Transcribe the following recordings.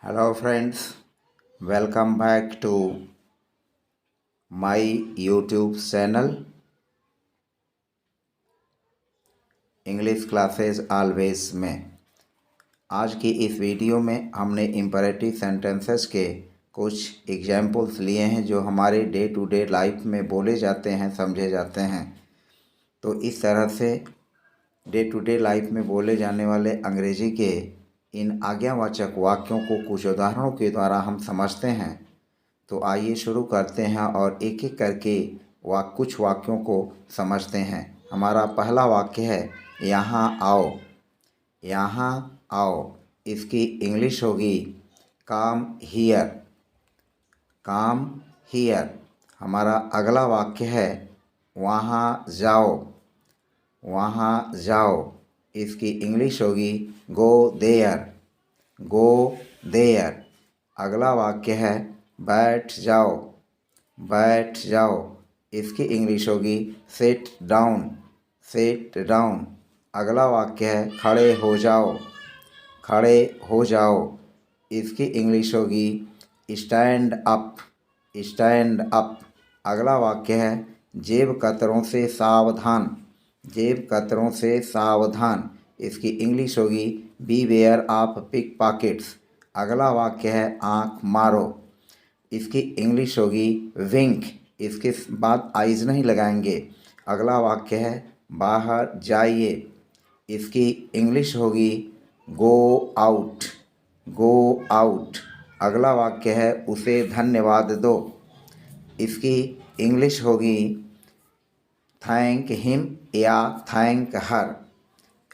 Hello friends, welcome back to my YouTube channel English classes always में। आज की इस वीडियो में हमने इम्परेटिव सेंटेंसेस के कुछ एग्जाम्पल्स लिए हैं जो हमारे डे टू डे लाइफ में बोले जाते हैं, समझे जाते हैं। तो इस तरह से डे टू डे लाइफ में बोले जाने वाले अंग्रेजी के इन आज्ञावाचक वाक्यों को कुछ उदाहरणों के द्वारा हम समझते हैं। तो आइए शुरू करते हैं और एक एक करके कुछ वाक्यों को समझते हैं। हमारा पहला वाक्य है यहाँ आओ। यहाँ आओ, इसकी इंग्लिश होगी कम हियर। Come here. हमारा अगला वाक्य है वहाँ जाओ। वहाँ जाओ, इसकी इंग्लिश होगी गो देयर। Go there. अगला वाक्य है बैठ जाओ। बैठ जाओ, इसकी इंग्लिश होगी सिट डाउन। Sit down. अगला वाक्य है खड़े हो जाओ। खड़े हो जाओ, इसकी इंग्लिश होगी स्टैंड अप। Stand up. अगला वाक्य है जेब कतरों से सावधान। जेब कतरों से सावधान, इसकी इंग्लिश होगी बी वेयर ऑफ पिक पॉकेट्स। अगला वाक्य है आँख मारो, इसकी इंग्लिश होगी विंक। इसके बाद आइज नहीं लगाएंगे। अगला वाक्य है बाहर जाइए, इसकी इंग्लिश होगी गो आउट। Go out. अगला वाक्य है उसे धन्यवाद दो, इसकी इंग्लिश होगी थैंक हिम या थैंक हर।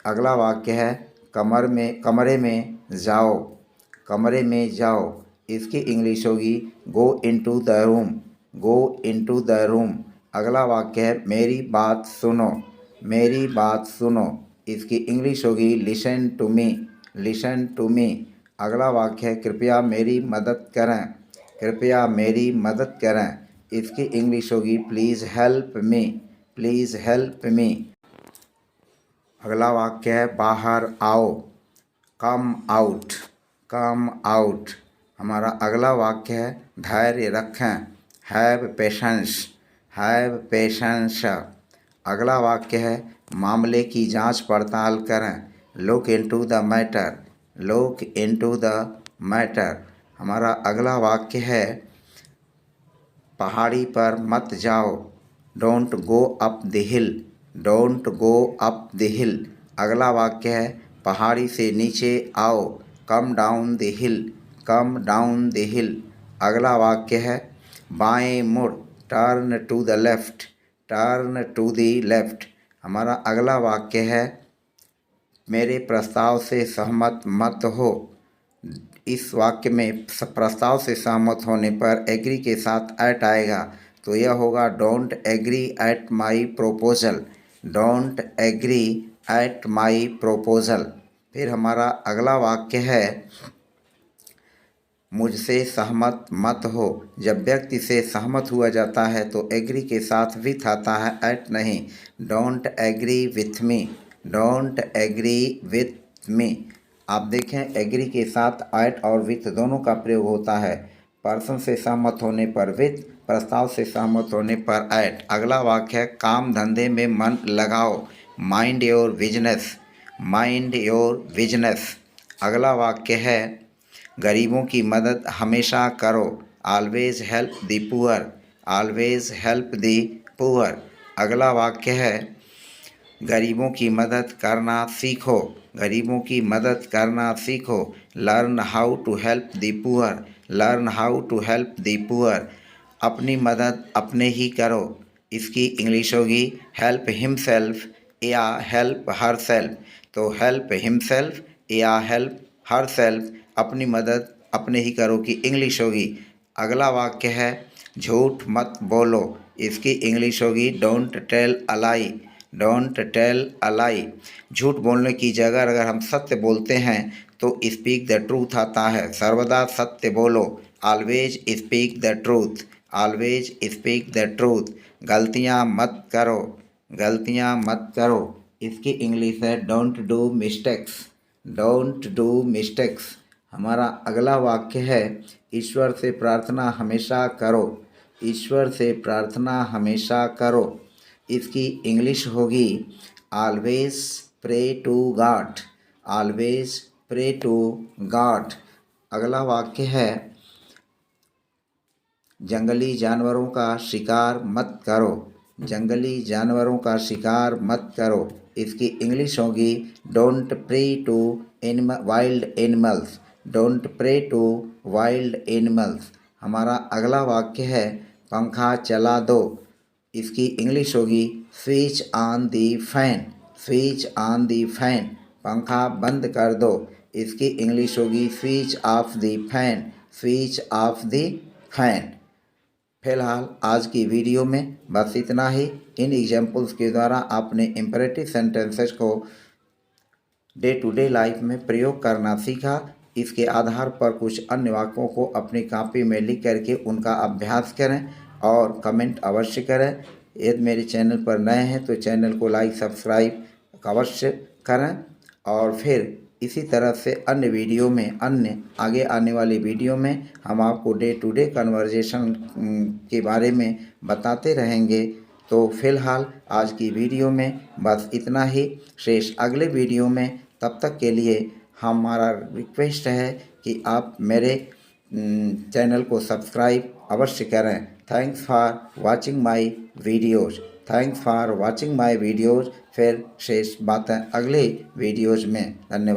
अगला वाक्य है कमरे में जाओ। कमरे में जाओ, इसकी इंग्लिश होगी go into the room. Go into the room. अगला वाक्य है मेरी बात सुनो। मेरी बात सुनो, इसकी इंग्लिश होगी listen to me. Listen to me. अगला वाक्य है कृपया मेरी मदद करें। कृपया मेरी मदद करें, इसकी इंग्लिश होगी please help me. Please help me. अगला वाक्य है बाहर आओ। Come out. Come out. हमारा अगला वाक्य है धैर्य रखें। Have patience. Have patience. अगला वाक्य है मामले की जांच पड़ताल करें। Look into the matter. Look into the matter. हमारा अगला वाक्य है पहाड़ी पर मत जाओ। Don't go up the hill. Don't go up the hill. अगला वाक्य है पहाड़ी से नीचे आओ। कम down the hill. Come down the hill. अगला वाक्य है बाएं मुड़। Turn to the left. Turn to the left. हमारा अगला वाक्य है मेरे प्रस्ताव से सहमत मत हो। इस वाक्य में प्रस्ताव से सहमत होने पर एग्री के साथ एट आएगा, तो यह होगा don't agree at my proposal. Don't agree at my proposal. फिर हमारा अगला वाक्य है मुझसे सहमत मत हो। जब व्यक्ति से सहमत हुआ जाता है तो एग्री के साथ विथ आता है, एट नहीं। Don't agree with me. Don't agree with me. आप देखें एग्री के साथ एट और विथ दोनों का प्रयोग होता है। पर्सन से सहमत होने पर विथ, प्रस्ताव से सहमत होने पर एट। अगला वाक्य है काम धंधे में मन लगाओ। Mind your business. Mind your business. अगला वाक्य है गरीबों की मदद हमेशा करो। Always help the poor. Always help the poor. अगला वाक्य है गरीबों की मदद करना सीखो। गरीबों की मदद करना सीखो। Learn how to help the poor. Learn how to help the poor. अपनी मदद अपने ही करो, इसकी इंग्लिश होगी हेल्प हिमसेल्फ या हेल्प हर सेल्फ। तो हेल्प हिमसेल्फ या हेल्प हर सेल्फ, अपनी मदद अपने ही करो की इंग्लिश होगी। अगला वाक्य है झूठ मत बोलो, इसकी इंग्लिश होगी don't tell a lie. Don't tell a lie. झूठ बोलने की जगह अगर हम सत्य बोलते हैं तो स्पीक द ट्रूथ आता है। सर्वदा सत्य बोलो। Always speak the truth. Always speak the truth. गलतियाँ मत करो। गलतियाँ मत करो, इसकी इंग्लिश है don't do mistakes. Don't do mistakes. हमारा अगला वाक्य है ईश्वर से प्रार्थना हमेशा करो। ईश्वर से प्रार्थना हमेशा करो। इसकी इंग्लिश होगी always pray to God. Always pray to God. अगला वाक्य है जंगली जानवरों का शिकार मत करो। जंगली जानवरों का शिकार मत करो। इसकी इंग्लिश होगी don't pray to wild animals. Don't pray to wild animals. हमारा अगला वाक्य है पंखा चला दो। इसकी इंग्लिश होगी switch on the fan. Switch on the fan. पंखा बंद कर दो। इसकी इंग्लिश होगी switch of the fan. Switch of the fan. फिलहाल आज की वीडियो में बस इतना ही। इन एग्जाम्पल्स के द्वारा आपने इम्परेटिव सेंटेंसेस को डे टू डे लाइफ में प्रयोग करना सीखा। इसके आधार पर कुछ अन्य वाक्यों को अपनी कॉपी में लिख करके उनका अभ्यास करें और कमेंट अवश्य करें। यदि मेरे चैनल पर नए हैं तो चैनल को लाइक सब्सक्राइब अवश्य करें और फिर इसी तरह से अन्य वीडियो में अन्य आगे आने वाली वीडियो में हम आपको डे टू डे कन्वर्जेशन के बारे में बताते रहेंगे। तो फिलहाल आज की वीडियो में बस इतना ही। शेष अगले वीडियो में, तब तक के लिए हमारा रिक्वेस्ट है कि आप मेरे चैनल को सब्सक्राइब अवश्य करें। Thanks for watching my videos. Thanks for watching my videos. फिर शेष बातें अगले वीडियोज़ में। धन्यवाद।